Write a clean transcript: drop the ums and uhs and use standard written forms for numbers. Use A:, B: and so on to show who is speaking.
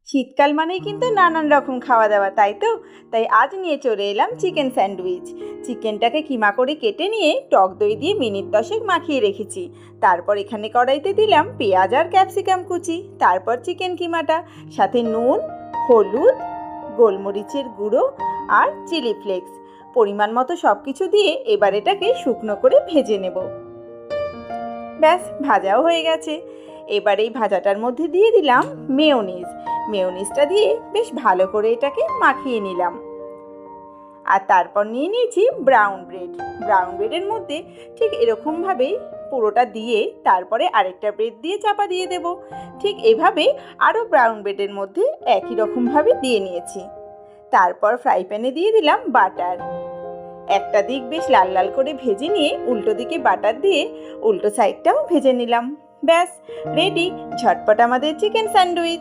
A: শীতকাল মানেই কিন্তু নানান রকম খাওয়া দাওয়া, তাই তো? তাই আজ নিয়ে চলে এলাম চিকেন স্যান্ডউইচ। চিকেনটাকে কিমা করে কেটে নিয়ে টক দই দিয়ে মিনিট 10 মাখিয়ে রেখেছি। তারপর এখানে কড়াইতে দিলাম পেঁয়াজ আর ক্যাপসিকাম কুচি, তারপর চিকেন কিমাটা, সাথে নুন, হলুদ, গোলমরিচের গুঁড়ো আর চিলি ফ্লেক্স পরিমাণ মতো সব কিছু দিয়ে এবার এটাকে শুকনো করে ভেজে নেব। ব্যাস, ভাজাও হয়ে গেছে। এবার এই ভাজাটার মধ্যে দিয়ে দিলাম মেয়োনিজটা দিয়ে বেশ ভালো করে এটাকে মাখিয়ে নিলাম। আর তারপর নিয়ে নিয়েছি ব্রাউন ব্রেডের মধ্যে ঠিক এরকমভাবেই পুরোটা দিয়ে তারপরে আরেকটা ব্রেড দিয়ে চাপা দিয়ে দেব। ঠিক এভাবে আরও ব্রাউন ব্রেডের মধ্যে একই রকমভাবে দিয়ে নিয়েছি। তারপর ফ্রাই প্যানে দিয়ে দিলাম বাটার। একটা দিক বেশ লাল লাল করে ভেজে নিয়ে উল্টো দিকে বাটার দিয়ে উল্টো সাইডটাও ভেজে নিলাম। ব্যাস, রেডি ঝটপট আমাদের চিকেন স্যান্ডউইচ।